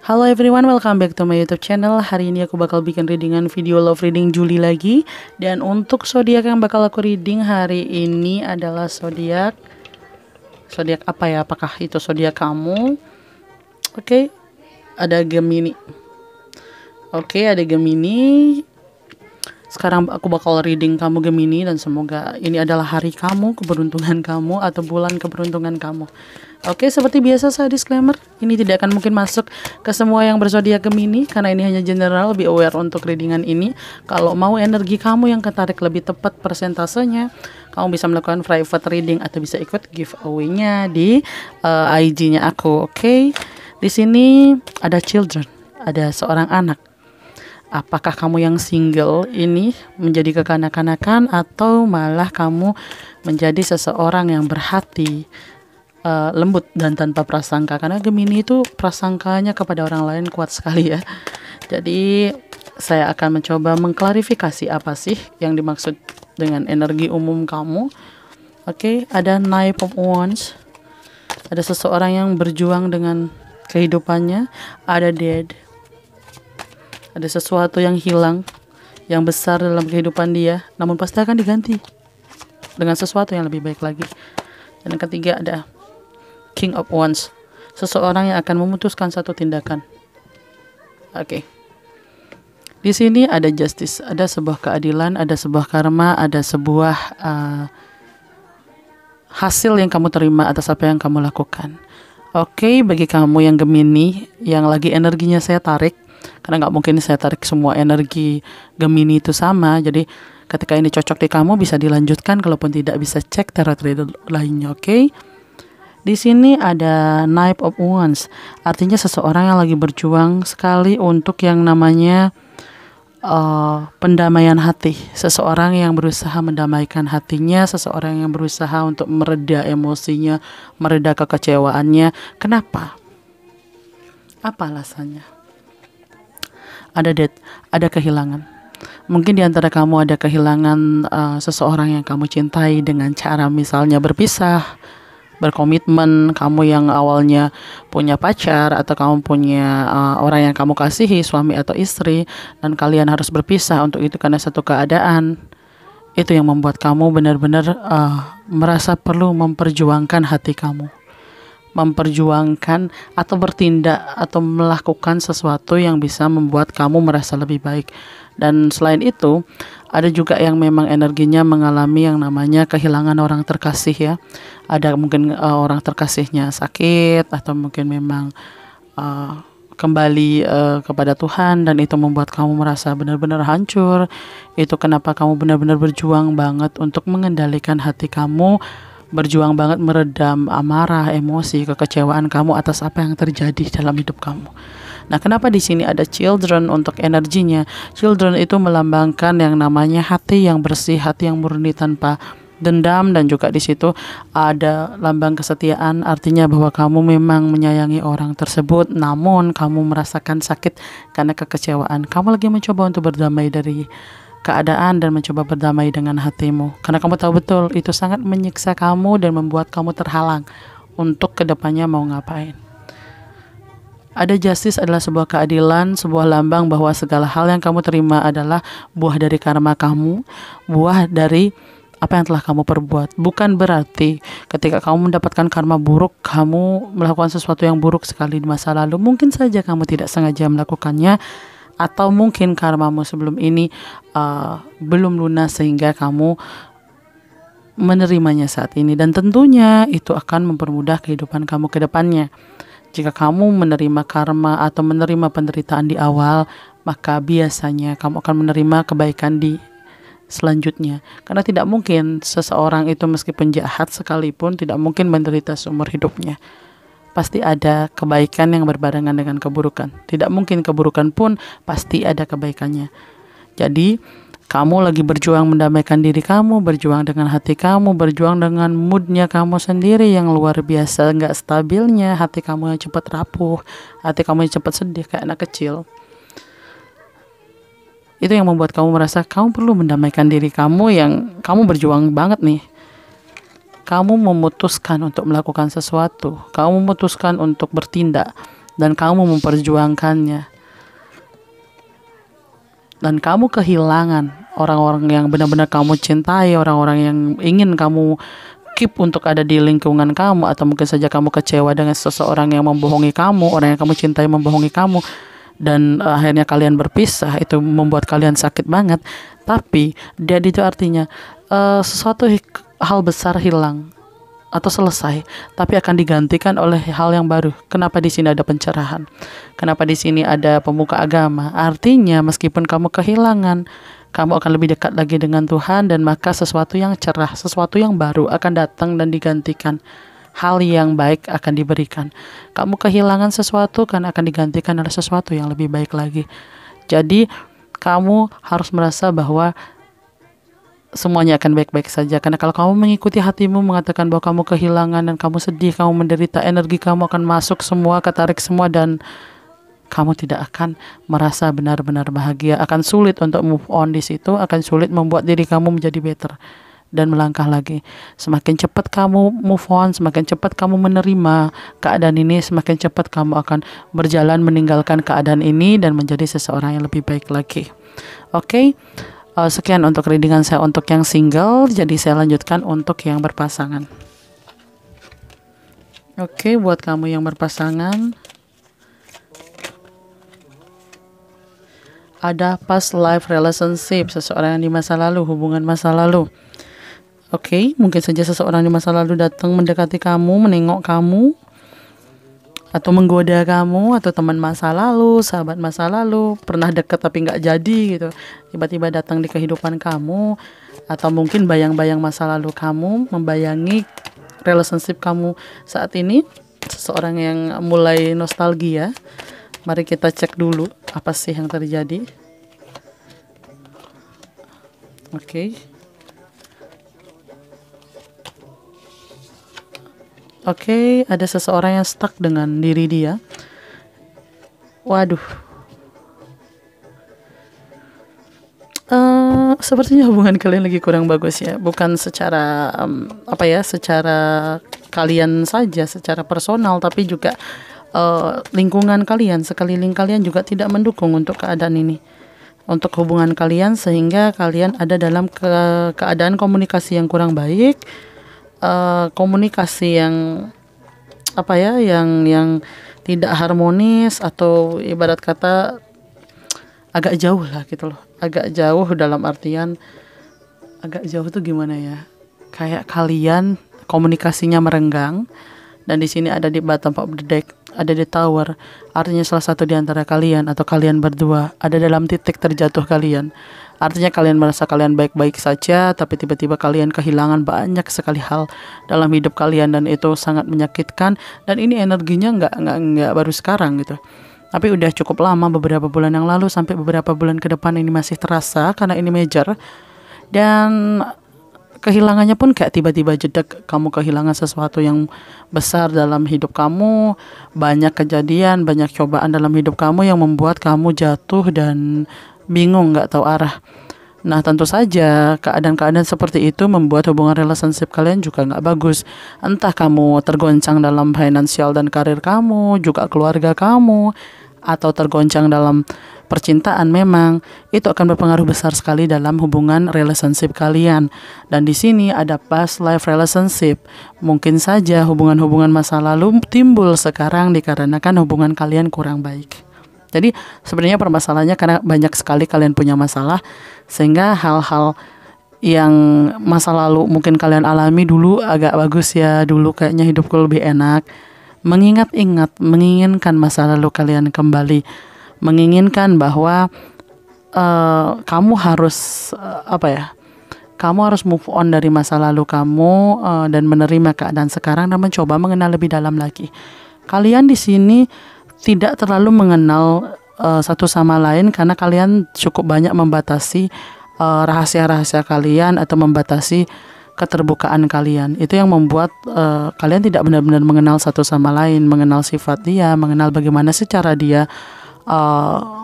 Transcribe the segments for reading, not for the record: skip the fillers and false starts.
Halo everyone, welcome back to my YouTube channel. Hari ini aku bakal bikin readingan video love reading Juli lagi. Dan untuk zodiak yang bakal aku reading hari ini adalah zodiak apa ya? Apakah itu zodiak kamu? Oke, ada Gemini. Oke, ada Gemini. Sekarang aku bakal reading kamu Gemini dan semoga ini adalah hari kamu, keberuntungan kamu atau bulan keberuntungan kamu. Oke, seperti biasa saya disclaimer, ini tidak akan mungkin masuk ke semua yang berzodiak Gemini karena ini hanya general, be aware untuk readingan ini. Kalau mau energi kamu yang ketarik lebih tepat persentasenya, kamu bisa melakukan private reading atau bisa ikut giveaway-nya di IG-nya aku. Oke. Di sini ada children, ada seorang anak. Apakah kamu yang single ini menjadi kekanak-kanakan atau malah kamu menjadi seseorang yang berhati lembut dan tanpa prasangka? Karena Gemini itu prasangkanya kepada orang lain kuat sekali ya. Jadi saya akan mencoba mengklarifikasi apa sih yang dimaksud dengan energi umum kamu. Oke, ada Knight of Wands. Ada seseorang yang berjuang dengan kehidupannya. Ada Dead. Ada sesuatu yang hilang, yang besar dalam kehidupan dia, namun pasti akan diganti dengan sesuatu yang lebih baik lagi. Dan yang ketiga ada King of Wands, seseorang yang akan memutuskan satu tindakan. Oke. Di sini ada justice, ada sebuah keadilan, ada sebuah karma, ada sebuah hasil yang kamu terima atas apa yang kamu lakukan. Oke, bagi kamu yang Gemini, yang lagi energinya saya tarik, karena nggak mungkin saya tarik semua energi Gemini itu sama. Jadi ketika ini cocok di kamu bisa dilanjutkan, kalaupun tidak bisa cek tarot reader lainnya. Oke. Di sini ada Knight of Wands, artinya seseorang yang lagi berjuang sekali untuk yang namanya pendamaian hati. Seseorang yang berusaha mendamaikan hatinya, seseorang yang berusaha untuk mereda emosinya, mereda kekecewaannya. Kenapa? Apa alasannya? Ada death, ada kehilangan. Mungkin di antara kamu ada kehilangan seseorang yang kamu cintai dengan cara misalnya berpisah, berkomitmen. Kamu yang awalnya punya pacar atau kamu punya orang yang kamu kasihi, suami atau istri, dan kalian harus berpisah untuk itu karena satu keadaan. Itu yang membuat kamu benar-benar merasa perlu memperjuangkan hati kamu, memperjuangkan atau bertindak atau melakukan sesuatu yang bisa membuat kamu merasa lebih baik. Dan selain itu ada juga yang memang energinya mengalami yang namanya kehilangan orang terkasih ya. Ada mungkin orang terkasihnya sakit atau mungkin memang kembali kepada Tuhan, dan itu membuat kamu merasa benar-benar hancur. Itu kenapa kamu benar-benar berjuang banget untuk mengendalikan hati kamu, berjuang banget meredam amarah, emosi, kekecewaan kamu atas apa yang terjadi dalam hidup kamu. Nah, kenapa di sini ada children untuk energinya? Children itu melambangkan yang namanya hati yang bersih, hati yang murni tanpa dendam, dan juga di situ ada lambang kesetiaan, artinya bahwa kamu memang menyayangi orang tersebut, namun kamu merasakan sakit karena kekecewaan. Kamu lagi mencoba untuk berdamai dari keadaan dan mencoba berdamai dengan hatimu, karena kamu tahu betul itu sangat menyiksa kamu dan membuat kamu terhalang untuk kedepannya mau ngapain. Ada justice, adalah sebuah keadilan, sebuah lambang bahwa segala hal yang kamu terima adalah buah dari karma kamu, buah dari apa yang telah kamu perbuat. Bukan berarti ketika kamu mendapatkan karma buruk, kamu melakukan sesuatu yang buruk sekali di masa lalu. Mungkin saja kamu tidak sengaja melakukannya, atau mungkin karmamu sebelum ini belum lunas sehingga kamu menerimanya saat ini. Dan tentunya itu akan mempermudah kehidupan kamu ke depannya. Jika kamu menerima karma atau menerima penderitaan di awal, maka biasanya kamu akan menerima kebaikan di selanjutnya. Karena tidak mungkin seseorang itu meskipun jahat sekalipun tidak mungkin menderita seumur hidupnya. Pasti ada kebaikan yang berbarengan dengan keburukan. Tidak mungkin keburukan pun pasti ada kebaikannya. Jadi kamu lagi berjuang mendamaikan diri kamu, berjuang dengan hati kamu, berjuang dengan moodnya kamu sendiri yang luar biasa nggak stabilnya, hati kamu yang cepat rapuh, hati kamu yang cepat sedih kayak anak kecil. Itu yang membuat kamu merasa kamu perlu mendamaikan diri kamu yang kamu berjuang banget nih. Kamu memutuskan untuk melakukan sesuatu, kamu memutuskan untuk bertindak, dan kamu memperjuangkannya, dan kamu kehilangan orang-orang yang benar-benar kamu cintai, orang-orang yang ingin kamu keep untuk ada di lingkungan kamu, atau mungkin saja kamu kecewa dengan seseorang yang membohongi kamu, orang yang kamu cintai membohongi kamu, dan akhirnya kalian berpisah. Itu membuat kalian sakit banget. Tapi dead itu artinya sesuatu hal besar hilang atau selesai, tapi akan digantikan oleh hal yang baru. Kenapa di sini ada pencerahan? Kenapa di sini ada pemuka agama? Artinya meskipun kamu kehilangan, kamu akan lebih dekat lagi dengan Tuhan, dan maka sesuatu yang cerah, sesuatu yang baru akan datang dan digantikan. Hal yang baik akan diberikan. Kamu kehilangan sesuatu kan akan digantikan oleh sesuatu yang lebih baik lagi. Jadi kamu harus merasa bahwa semuanya akan baik-baik saja. Karena kalau kamu mengikuti hatimu mengatakan bahwa kamu kehilangan dan kamu sedih, kamu menderita, energi kamu akan masuk semua, ketarik semua, dan kamu tidak akan merasa benar-benar bahagia. Akan sulit untuk move on di situ, akan sulit membuat diri kamu menjadi better dan melangkah lagi. Semakin cepat kamu move on, semakin cepat kamu menerima keadaan ini, semakin cepat kamu akan berjalan meninggalkan keadaan ini dan menjadi seseorang yang lebih baik lagi. Oke. Sekian untuk readingan saya untuk yang single. Jadi saya lanjutkan untuk yang berpasangan. Oke, buat kamu yang berpasangan, ada past life relationship, seseorang yang di masa lalu, hubungan masa lalu. Oke, mungkin saja seseorang di masa lalu datang mendekati kamu, menengok kamu, atau menggoda kamu, atau teman masa lalu, sahabat masa lalu, pernah dekat tapi nggak jadi gitu, tiba-tiba datang di kehidupan kamu, atau mungkin bayang-bayang masa lalu kamu, membayangi relationship kamu saat ini, seseorang yang mulai nostalgia. Mari kita cek dulu apa sih yang terjadi. Oke, ada seseorang yang stuck dengan diri dia. Waduh. Sepertinya hubungan kalian lagi kurang bagus ya. Bukan secara secara kalian saja, secara personal, tapi juga lingkungan kalian, sekeliling kalian juga tidak mendukung untuk keadaan ini, untuk hubungan kalian, sehingga kalian ada dalam keadaan komunikasi yang kurang baik. Komunikasi yang yang tidak harmonis, atau ibarat kata agak jauh lah gitu loh. Agak jauh dalam artian agak jauh tuh gimana ya? Kayak kalian komunikasinya merenggang, dan di sini ada di bottom of the deck, ada di tower. Artinya salah satu di antara kalian atau kalian berdua ada dalam titik terjatuh kalian. Artinya kalian merasa kalian baik-baik saja, tapi tiba-tiba kalian kehilangan banyak sekali hal dalam hidup kalian, dan itu sangat menyakitkan. Dan ini energinya nggak baru sekarang gitu, tapi udah cukup lama, beberapa bulan yang lalu sampai beberapa bulan ke depan ini masih terasa, karena ini major. Dan kehilangannya pun kayak tiba-tiba jedek, kamu kehilangan sesuatu yang besar dalam hidup kamu, banyak kejadian, banyak cobaan dalam hidup kamu yang membuat kamu jatuh dan bingung, nggak tahu arah. Nah, tentu saja keadaan-keadaan seperti itu membuat hubungan relationship kalian juga nggak bagus. Entah kamu tergoncang dalam finansial dan karir kamu, juga keluarga kamu, atau tergoncang dalam percintaan, memang itu akan berpengaruh besar sekali dalam hubungan relationship kalian. Dan di sini ada past life relationship. Mungkin saja hubungan-hubungan masa lalu timbul sekarang dikarenakan hubungan kalian kurang baik. Jadi sebenarnya permasalahannya karena banyak sekali kalian punya masalah, sehingga hal-hal yang masa lalu mungkin kalian alami dulu agak bagus ya, dulu kayaknya hidupku lebih enak. Mengingat-ingat, menginginkan masa lalu kalian kembali, menginginkan bahwa kamu harus kamu harus move on dari masa lalu kamu, dan menerima keadaan sekarang dan mencoba mengenal lebih dalam lagi. Kalian di sini tidak terlalu mengenal satu sama lain, karena kalian cukup banyak membatasi rahasia-rahasia kalian, atau membatasi keterbukaan kalian. Itu yang membuat kalian tidak benar-benar mengenal satu sama lain, mengenal sifat dia, mengenal bagaimana secara dia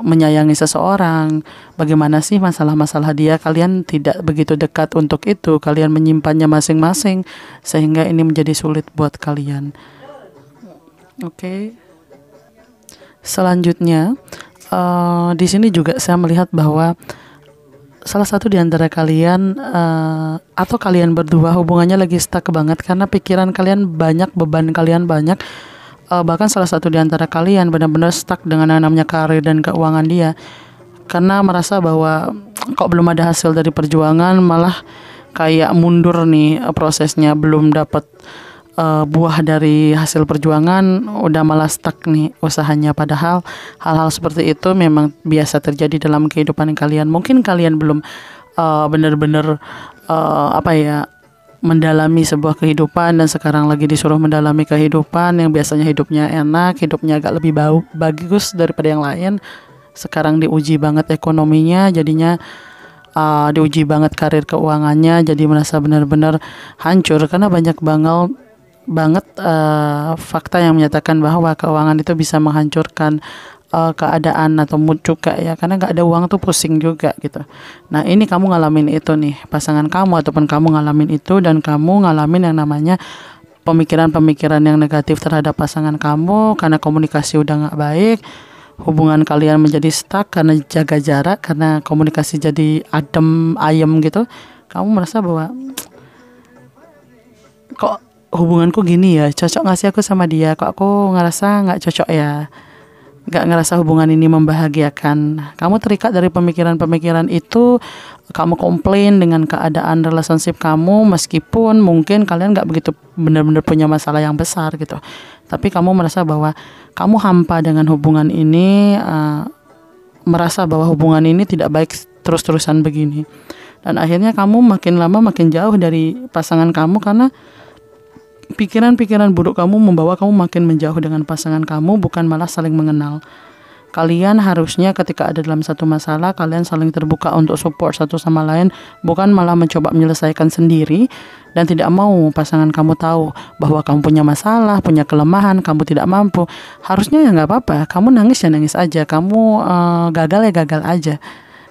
menyayangi seseorang, bagaimana sih masalah-masalah dia. Kalian tidak begitu dekat untuk itu, kalian menyimpannya masing-masing, sehingga ini menjadi sulit buat kalian. Selanjutnya, di sini juga saya melihat bahwa salah satu di antara kalian atau kalian berdua hubungannya lagi stuck banget karena pikiran kalian banyak, beban kalian banyak. Bahkan salah satu di antara kalian benar-benar stuck dengan yang namanya karir dan keuangan dia, karena merasa bahwa kok belum ada hasil dari perjuangan, malah kayak mundur nih prosesnya, belum dapat buah dari hasil perjuangan, udah malah stuck nih usahanya. Padahal hal-hal seperti itu memang biasa terjadi dalam kehidupan kalian. Mungkin kalian belum benar-benar mendalami sebuah kehidupan, dan sekarang lagi disuruh mendalami kehidupan yang biasanya hidupnya enak, hidupnya agak lebih bagus daripada yang lain. Sekarang diuji banget ekonominya, jadinya diuji banget karir keuangannya, jadi merasa benar-benar hancur karena banyak banget fakta yang menyatakan bahwa keuangan itu bisa menghancurkan keadaan atau mood juga ya, karena nggak ada uang tuh pusing juga gitu. Nah, ini kamu ngalamin itu nih, pasangan kamu ataupun kamu ngalamin itu, dan kamu ngalamin yang namanya pemikiran-pemikiran yang negatif terhadap pasangan kamu karena komunikasi udah nggak baik. Hubungan kalian menjadi stuck karena jaga jarak, karena komunikasi jadi ayem gitu. Kamu merasa bahwa kok hubunganku gini ya, cocok gak sih aku sama dia, kok aku ngerasa gak cocok ya, gak ngerasa hubungan ini membahagiakan. Kamu terikat dari pemikiran-pemikiran itu, kamu komplain dengan keadaan relationship kamu, meskipun mungkin kalian gak begitu benar-benar punya masalah yang besar gitu, tapi kamu merasa bahwa kamu hampa dengan hubungan ini, merasa bahwa hubungan ini tidak baik terus-terusan begini. Dan akhirnya kamu makin lama makin jauh dari pasangan kamu, karena pikiran-pikiran buruk kamu membawa kamu makin menjauh dengan pasangan kamu, bukan malah saling mengenal. Kalian harusnya ketika ada dalam satu masalah, kalian saling terbuka untuk support satu sama lain, bukan malah mencoba menyelesaikan sendiri dan tidak mau pasangan kamu tahu bahwa kamu punya masalah, punya kelemahan, kamu tidak mampu. Harusnya ya nggak apa-apa, kamu nangis ya nangis aja, kamu gagal ya gagal aja.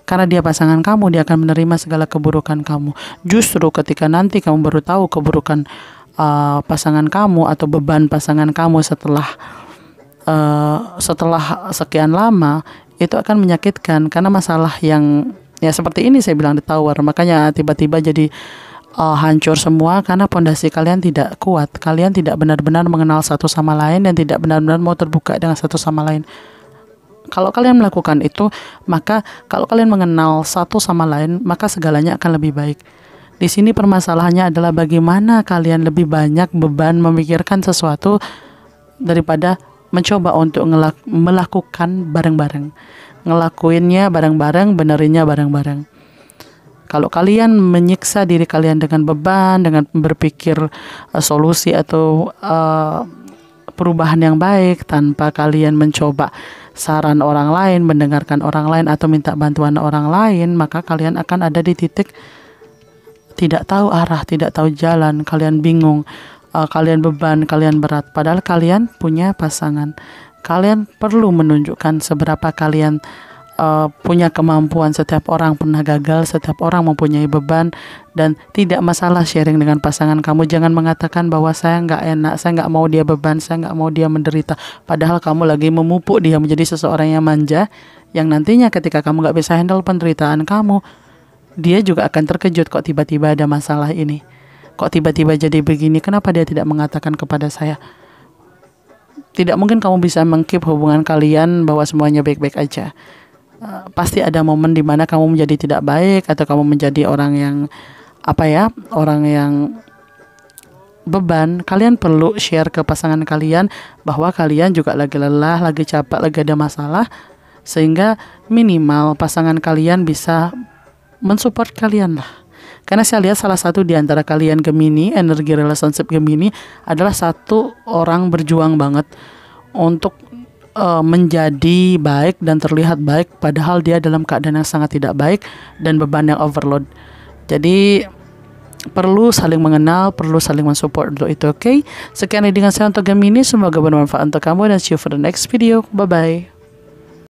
Karena dia pasangan kamu, dia akan menerima segala keburukan kamu. Justru ketika nanti kamu baru tahu keburukan pasangan kamu atau beban pasangan kamu setelah sekian lama, itu akan menyakitkan, karena masalah yang ya seperti ini saya bilang di tower, makanya tiba-tiba jadi hancur semua karena pondasi kalian tidak kuat. Kalian tidak benar-benar mengenal satu sama lain dan tidak benar-benar mau terbuka dengan satu sama lain. Kalau kalian melakukan itu, maka kalau kalian mengenal satu sama lain, maka segalanya akan lebih baik. Di sini permasalahannya adalah bagaimana kalian lebih banyak beban memikirkan sesuatu daripada mencoba untuk melakukan bareng-bareng. Ngelakuinnya bareng-bareng, benerinnya bareng-bareng. Kalau kalian menyiksa diri kalian dengan beban, dengan berpikir solusi atau perubahan yang baik tanpa kalian mencoba saran orang lain, mendengarkan orang lain atau minta bantuan orang lain, maka kalian akan ada di titik tidak tahu arah, tidak tahu jalan, kalian bingung, kalian beban, kalian berat. Padahal kalian punya pasangan. Kalian perlu menunjukkan seberapa kalian punya kemampuan. Setiap orang pernah gagal, setiap orang mempunyai beban, dan tidak masalah sharing dengan pasangan kamu. Jangan mengatakan bahwa saya nggak enak, saya nggak mau dia beban, saya nggak mau dia menderita. Padahal kamu lagi memupuk dia menjadi seseorang yang manja, yang nantinya ketika kamu nggak bisa handle penderitaan kamu, dia juga akan terkejut, kok tiba-tiba ada masalah ini, kok tiba-tiba jadi begini, kenapa dia tidak mengatakan kepada saya. Tidak mungkin kamu bisa mengkeep hubungan kalian bahwa semuanya baik-baik aja. Pasti ada momen di mana kamu menjadi tidak baik, atau kamu menjadi orang yang orang yang beban. Kalian perlu share ke pasangan kalian bahwa kalian juga lagi lelah, lagi capek, lagi ada masalah, sehingga minimal pasangan kalian bisa mensupport kalian lah. Karena saya lihat salah satu di antara kalian Gemini, energi relationship Gemini, adalah satu orang berjuang banget untuk menjadi baik dan terlihat baik, padahal dia dalam keadaan yang sangat tidak baik dan beban yang overload. Jadi perlu saling mengenal, perlu saling mensupport untuk itu. Oke? Sekian readingan saya untuk Gemini, semoga bermanfaat untuk kamu, dan see you for the next video. Bye bye.